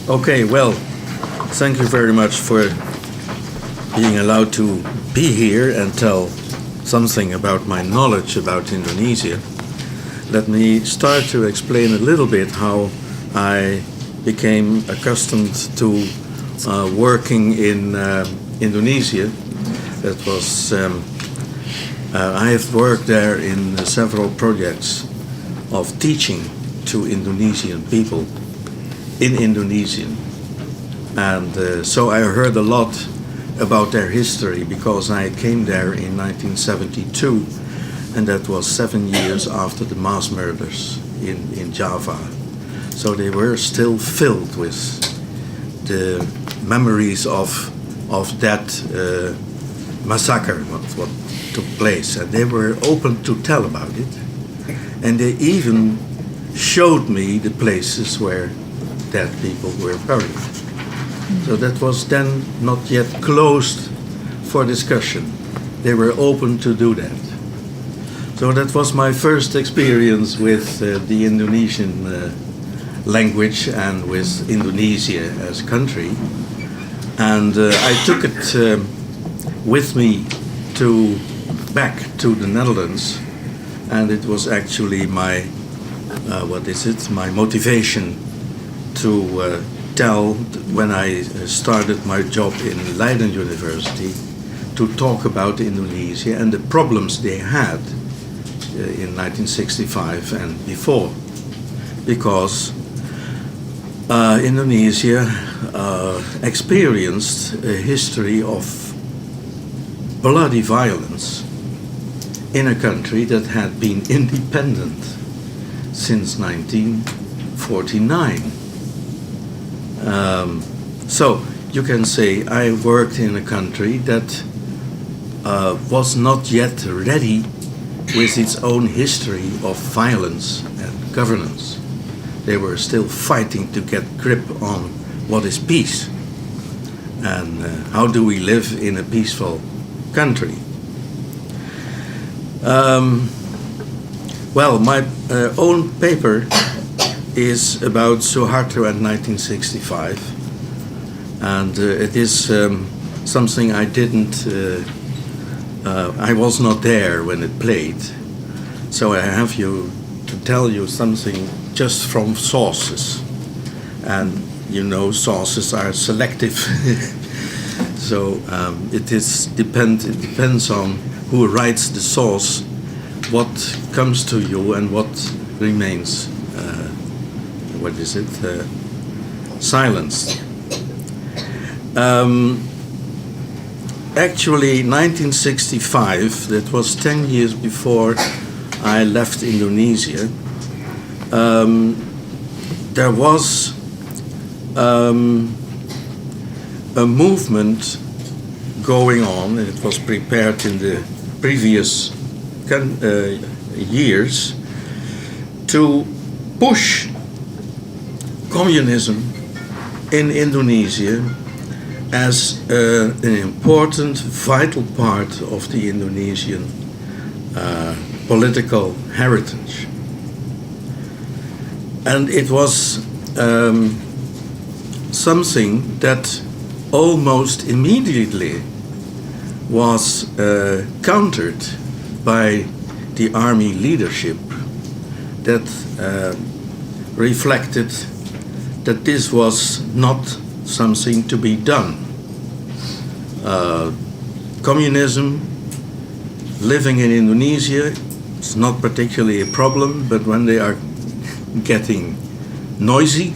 Okay, well, thank you very much for being allowed to be here and tell something about my knowledge about Indonesia. Let me start to explain a little bit how I became accustomed to working in Indonesia. That was I have worked there in several projects of teaching to Indonesian people in Indonesian, and so I heard a lot about their history because I came there in 1972, and that was 7 years after the mass murders in Java. So they were still filled with the memories of that massacre, what took place, and they were open to tell about it, and they even showed me the places where dead people were buried. So that was then not yet closed for discussion. They were open to do that. So that was my first experience with the Indonesian language and with Indonesia as a country. And I took it with me back to the Netherlands, and it was actually my my motivation to tell when I started my job in Leiden University to talk about Indonesia and the problems they had in 1965 and before, because Indonesia experienced a history of bloody violence in a country that had been independent since 1949. So you can say I worked in a country that was not yet ready with its own history of violence and governance. They were still fighting to get grip on what is peace and how do we live in a peaceful country. Well, my own paper is about Suharto and 1965, and it is something I didn't, I was not there when it played, so I have to tell you something just from sources, and you know sources are selective, so it depends on who writes the source, what comes to you and what remains silenced. Actually, 1965, that was 10 years before I left Indonesia, there was a movement going on, and it was prepared in the previous years to push communism in Indonesia as an important, vital part of the Indonesian political heritage. And it was something that almost immediately was countered by the army leadership that reflected that this was not something to be done. Communism, living in Indonesia, is not particularly a problem, but when they are getting noisy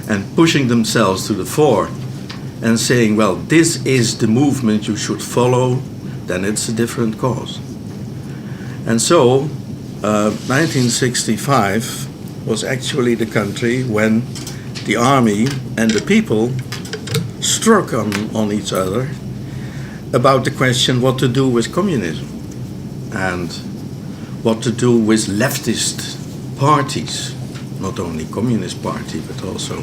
and pushing themselves to the fore and saying, well, this is the movement you should follow, then it's a different cause. And so 1965 was actually the country when the army and the people struck on each other about the question what to do with communism and what to do with leftist parties, not only Communist Party, but also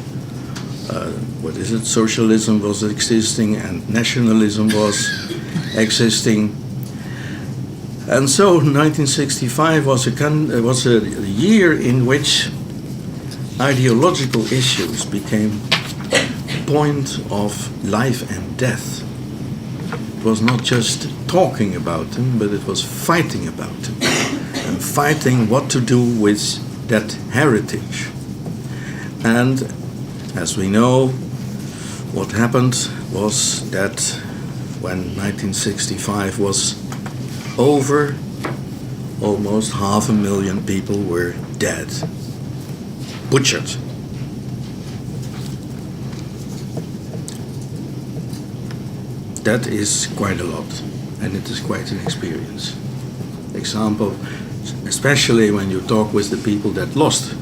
socialism was existing and nationalism was existing. And so 1965 was a year in which ideological issues became point of life and death. It was not just talking about them, but it was fighting about them, and fighting what to do with that heritage. And as we know, what happened was that when 1965 was over, almost 500,000 people were dead, butchered. That is quite a lot, and it is quite an experience. Example, especially when you talk with the people that lost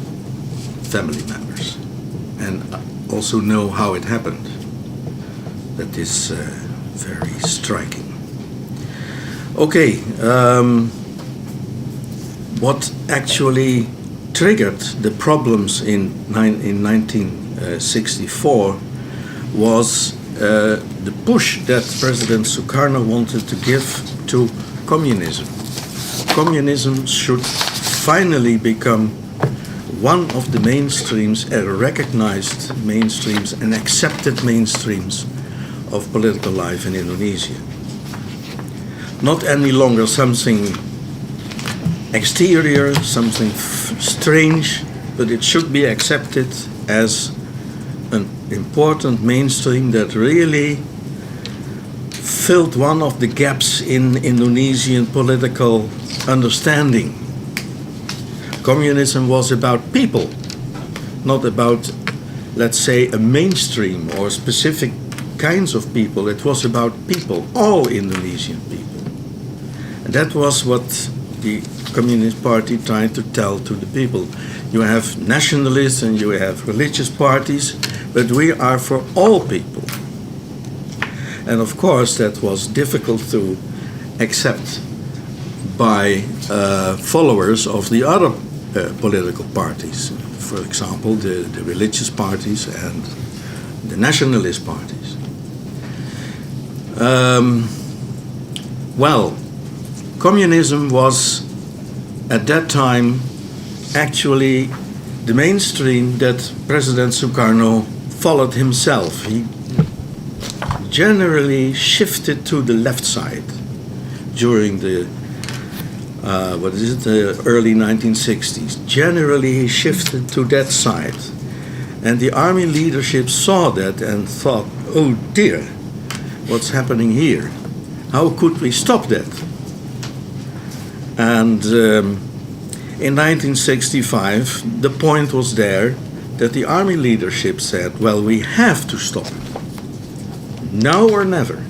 family members and also know how it happened. That is very striking. Okay, what actually triggered the problems in 1964 was the push that President Sukarno wanted to give to communism. Communism should finally become one of the mainstreams, recognized mainstreams and accepted mainstreams of political life in Indonesia. Not any longer something exterior, something strange, but it should be accepted as an important mainstream that really filled one of the gaps in Indonesian political understanding. Communism was about people, not about, let's say, a mainstream or specific kinds of people. It was about people, all Indonesian people. And that was what the Communist Party tried to tell to the people. You have nationalists and you have religious parties, but we are for all people. And of course that was difficult to accept by followers of the other political parties. For example, the religious parties and the nationalist parties. Well, communism was at that time actually the mainstream that President Sukarno followed himself. He generally shifted to the left side during the early 1960s. Generally he shifted to that side. And the army leadership saw that and thought, oh dear, what's happening here? How could we stop that? And in 1965, the point was there that the army leadership said, well, we have to stop it. Now or never.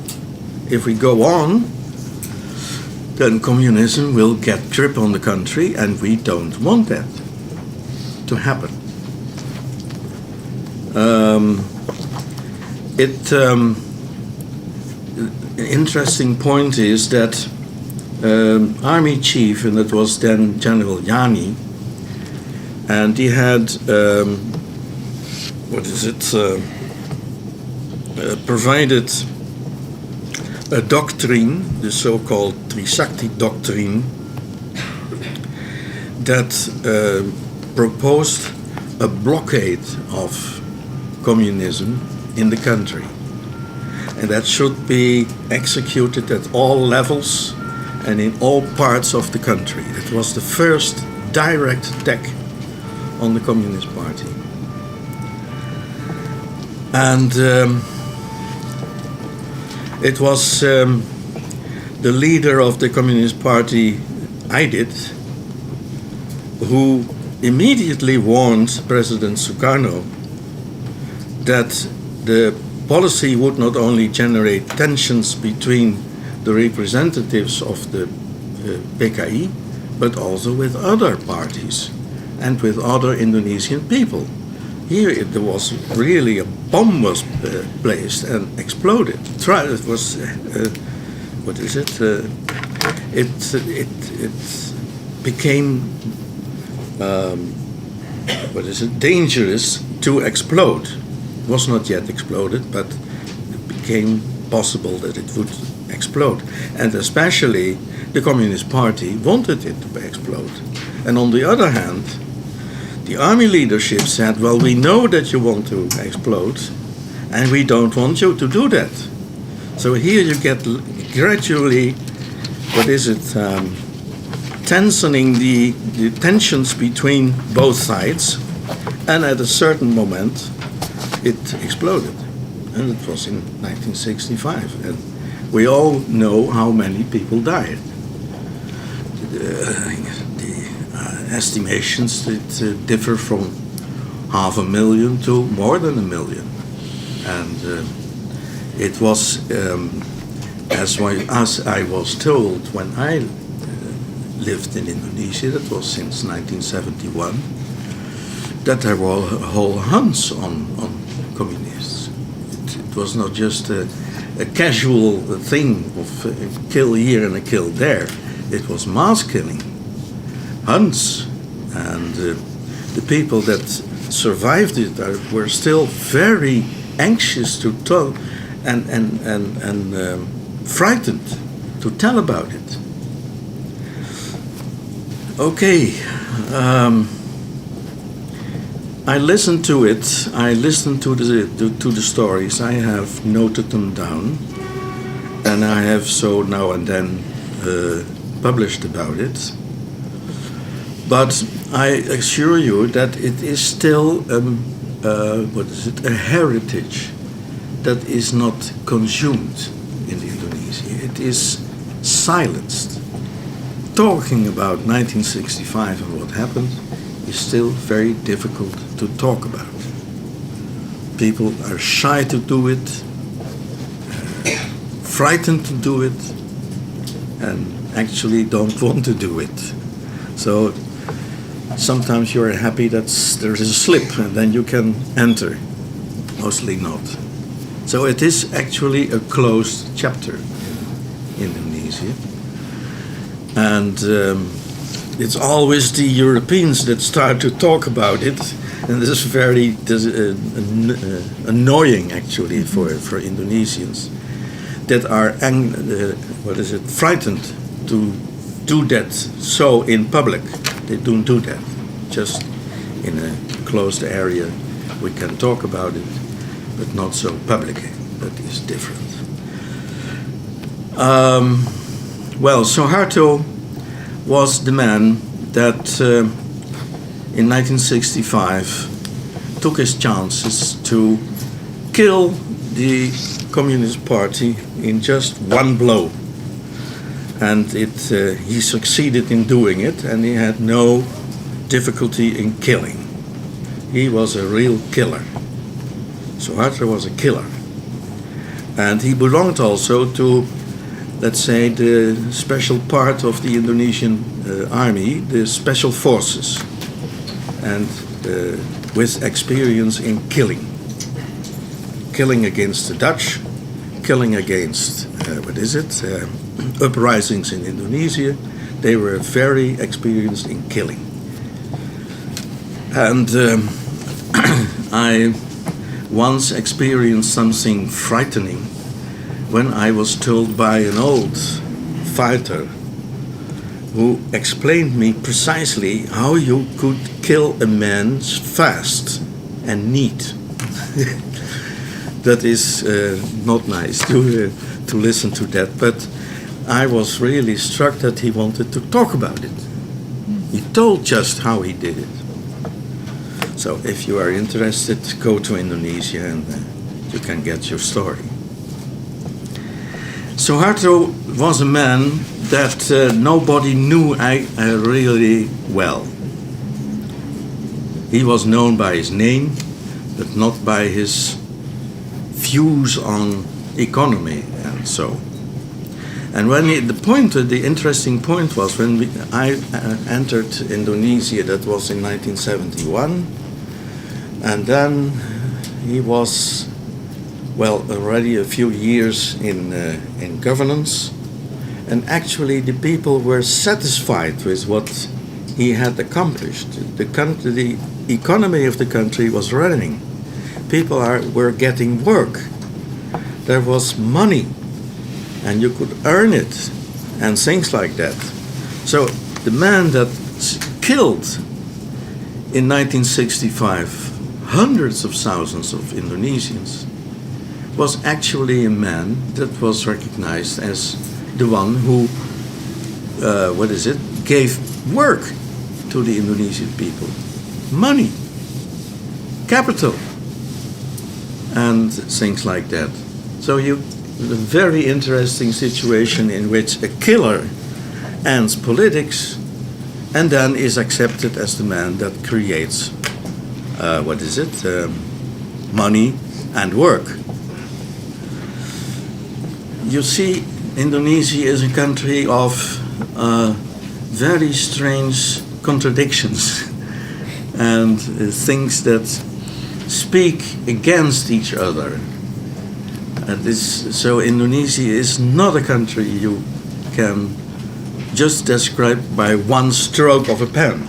If we go on, then communism will get grip on the country, and we don't want that to happen. An interesting point is that army chief, and it was then General Yani, and he had provided a doctrine, the so-called Trisakti doctrine, that proposed a blockade of communism in the country, and that should be executed at all levels and in all parts of the country. It was the first direct attack on the Communist Party. And it was the leader of the Communist Party, Aidit, who immediately warned President Sukarno that the policy would not only generate tensions between the representatives of the PKI, but also with other parties and with other Indonesian people. Here there was really a bomb was placed and exploded. It was it became dangerous to explode. It was not yet exploded, but it became possible that it would explode. And especially the Communist Party wanted it to explode. And on the other hand, the army leadership said, well, we know that you want to explode, and we don't want you to do that. So here you get gradually, tensioning the tensions between both sides, and at a certain moment it exploded, and it was in 1965, and we all know how many people died. The estimations differ from 500,000 to more than 1 million, and it was as I was told when I lived in Indonesia, that was since 1971, that there were whole hunts on communists. It was not just a casual thing of a kill here and a kill there. It was mass killing, hunts, and the people that survived it were still very anxious to tell and frightened to tell about it. Okay, I listened to it. I listened to the stories. I have noted them down, and I have so now and then published about it. But I assure you that it is still a heritage that is not consumed in Indonesia. It is silenced. Talking about 1965 and what happened is still very difficult to talk about. People are shy to do it, frightened to do it, and actually don't want to do it. So sometimes you're happy that there is a slip and then you can enter. Mostly not. So it is actually a closed chapter in Indonesia. And it's always the Europeans that start to talk about it, and this is very annoying actually for Indonesians that are frightened to do that so in public. They don't do that. Just in a closed area we can talk about it, but not so publicly. That is different. Well, Suharto was the man that in 1965 took his chances to kill the Communist Party in just one blow. And he succeeded in doing it, and he had no difficulty in killing. He was a real killer. Suharto was a killer. And he belonged also to, let's say, the special part of the Indonesian army, the special forces, and with experience in killing. Killing against the Dutch, killing against, uprisings in Indonesia. They were very experienced in killing. And I once experienced something frightening when I was told by an old fighter who explained me precisely how you could kill a man fast and neat. That is not nice to listen to that, but I was really struck that he wanted to talk about it. He told just how he did it. So if you are interested, go to Indonesia and you can get your story. Suharto was a man that nobody knew really well. He was known by his name, but not by his views on economy and so. And when the interesting point was when I entered Indonesia, that was in 1971, and then he was, well, already a few years in governance, and actually the people were satisfied with what he had accomplished. The economy of the country was running. People were getting work. There was money, and you could earn it, and things like that. So the man that killed in 1965 hundreds of thousands of Indonesians was actually a man that was recognized as the one who, gave work to the Indonesian people, money, capital, and things like that. So a very interesting situation in which a killer ends politics and then is accepted as the man that creates, money and work. You see, Indonesia is a country of very strange contradictions and things that speak against each other. So Indonesia is not a country you can just describe by one stroke of a pen.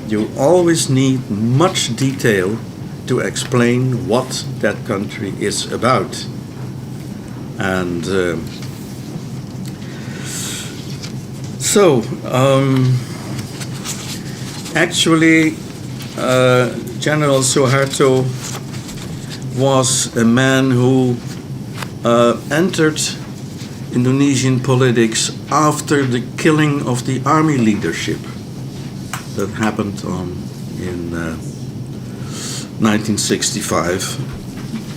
You always need much detail to explain what that country is about. And actually, General Suharto was a man who entered Indonesian politics after the killing of the army leadership that happened in 1965.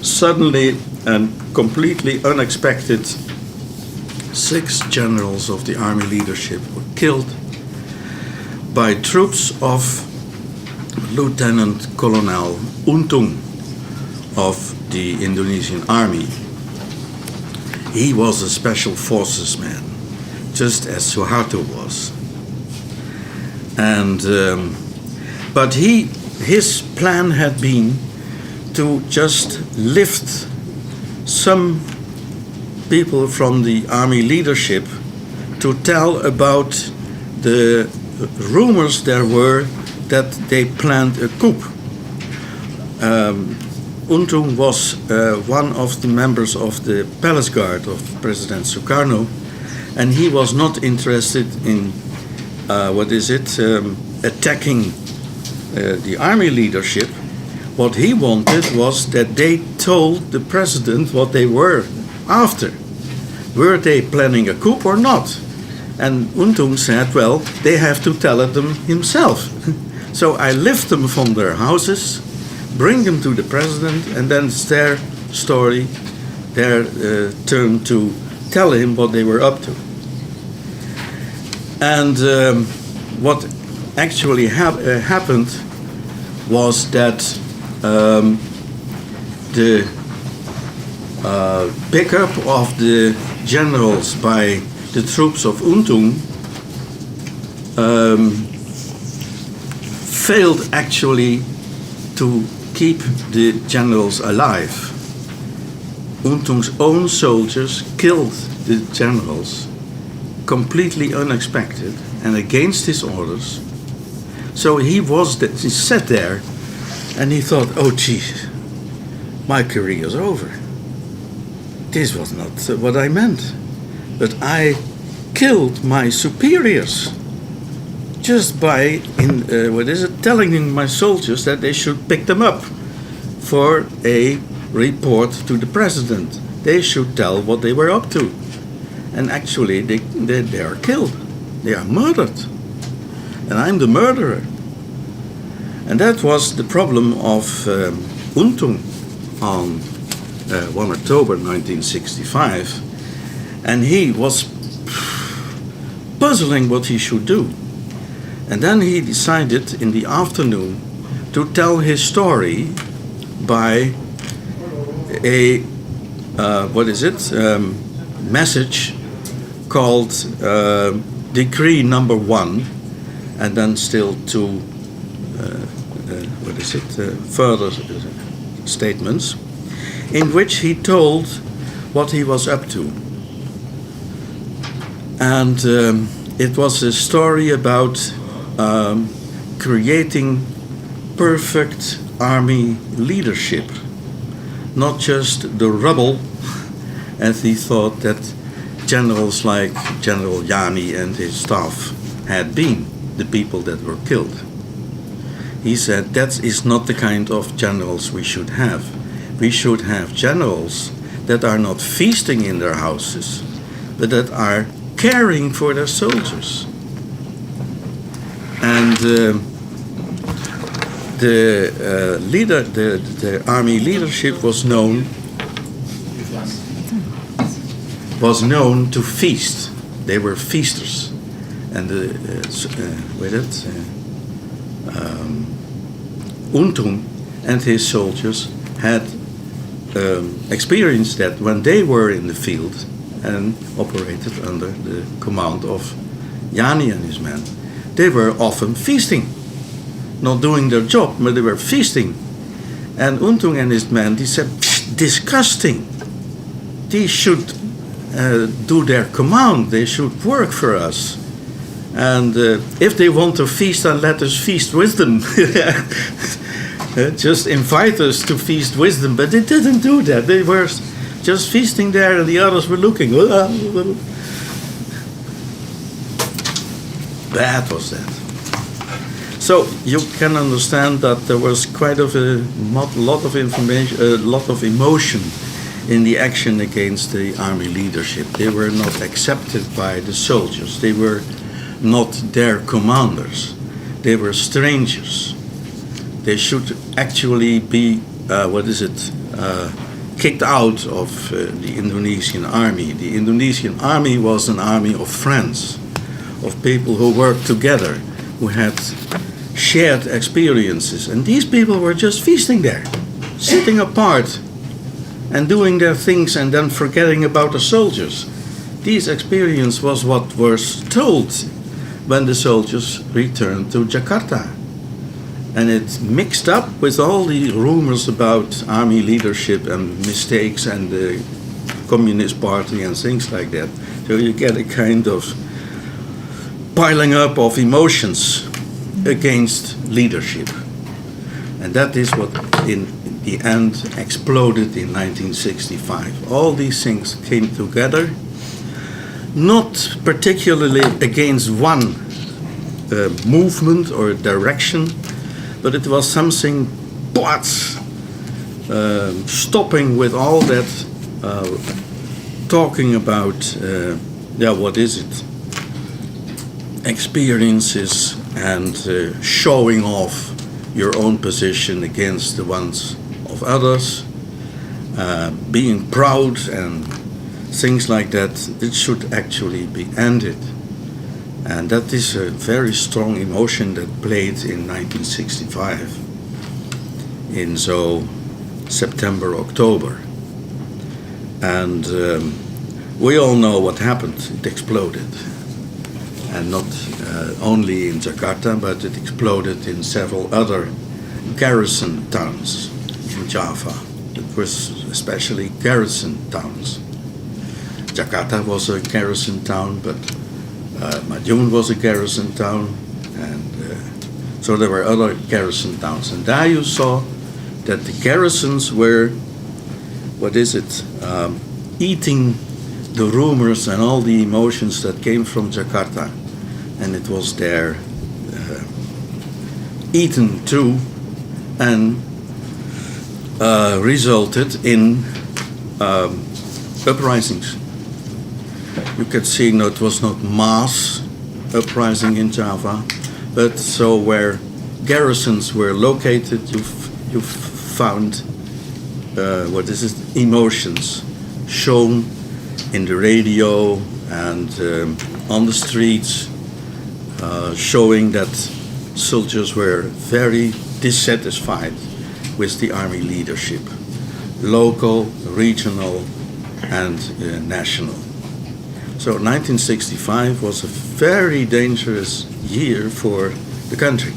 Suddenly and completely unexpected, 6 generals of the army leadership were killed by troops of Lieutenant Colonel Untung of the Indonesian army. He was a special forces man, just as Suharto was. And but his plan had been to just lift some people from the army leadership to tell about the rumors there were that they planned a coup. Untung was one of the members of the palace guard of President Sukarno, and he was not interested in attacking the army leadership. What he wanted was that they told the president what they were after. Were they planning a coup or not? And Untung said, well, they have to tell it them himself. So I lift them from their houses, bring them to the president, and then it's their story, their turn to tell him what they were up to. And what actually happened was that the pickup of the generals by the troops of Untung failed actually to keep the generals alive. Untung's own soldiers killed the generals completely unexpected and against his orders. So he sat there and he thought, oh gee, my career is over. This was not what I meant. But I killed my superiors just by telling my soldiers that they should pick them up for a report to the president. They should tell what they were up to. And actually they are killed. They are murdered. And I'm the murderer. And that was the problem of Untung on 1 October 1965. And he was puzzling what he should do. And then he decided in the afternoon to tell his story by a message called Decree Number 1, and then still two further statements, in which he told what he was up to. And it was a story about creating perfect army leadership, not just the rubble, as he thought that generals like General Yani and his staff had been, the people that were killed. He said that is not the kind of generals we should have. we should have generals that are not feasting in their houses, but that are caring for their soldiers. And the army leadership was known to feast. They were feasters, and Untung and his soldiers had experienced that when they were in the field and operated under the command of Yani and his men. They were often feasting, not doing their job, but they were feasting. And Untung and his men, they said, disgusting. They should do their command. They should work for us. And if they want to feast, then let us feast with them. Just invite us to feast with them. But they didn't do that. They were just feasting there, and the others were looking. Bad was that. So you can understand that there was quite a lot of information, a lot of emotion in the action against the army leadership. They were not accepted by the soldiers. They were not their commanders. They were strangers. They should actually be, kicked out of the Indonesian army. The Indonesian army was an army of friends, of people who worked together, who had shared experiences. And these people were just feasting there, sitting apart and doing their things and then forgetting about the soldiers. This experience was what was told when the soldiers returned to Jakarta. And it mixed up with all the rumors about army leadership and mistakes and the Communist Party and things like that. So you get a kind of piling up of emotions against leadership. And that is what in the end exploded in 1965. All these things came together, not particularly against one movement or direction, but it was something stopping with all that talking about what is it, experiences and showing off your own position against the ones of others, being proud and things like that. It should actually be ended. And that is a very strong emotion that played in 1965, in September, October. And we all know what happened. It exploded. And not only in Jakarta, but it exploded in several other garrison towns in Java. It was especially garrison towns. Jakarta was a garrison town, but Madiun was a garrison town, and so there were other garrison towns. And there you saw that the garrisons were, eating the rumors and all the emotions that came from Jakarta. And it was there eaten too, and resulted in uprisings. You can see it was not mass uprising in Java, but so where garrisons were located, you found emotions shown in the radio and on the streets, showing that soldiers were very dissatisfied with the army leadership, local, regional, and national. So 1965 was a very dangerous year for the country,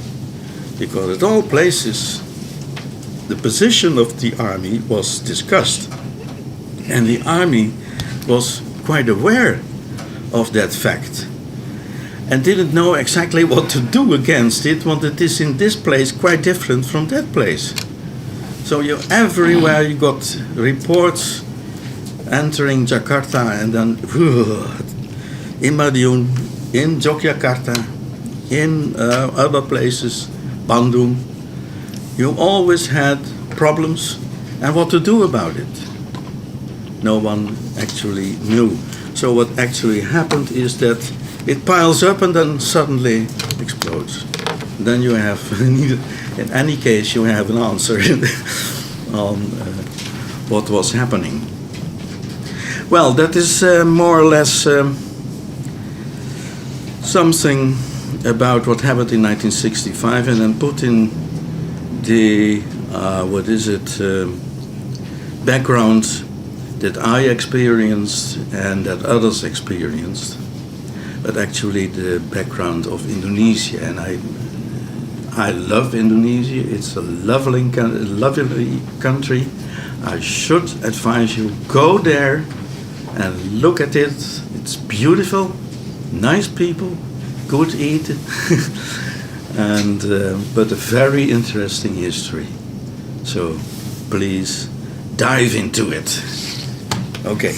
because at all places the position of the army was discussed, and the army was quite aware of that fact and didn't know exactly what to do against it, when it is in this place quite different from that place. So everywhere you got reports entering Jakarta, and then in Madiun, in Yogyakarta, in other places, Bandung, you always had problems And what to do about it? No one actually knew. So what actually happened is that it piles up and then suddenly explodes. Then you have, in any case, you have an answer on what was happening. Well, that is more or less something about what happened in 1965, and then put in the background that I experienced and that others experienced, but actually the background of Indonesia. And I love Indonesia. It's a lovely country. I should advise you, go there and look at it. It's beautiful, nice people, good eat, and but a very interesting history. So please dive into it. Okay.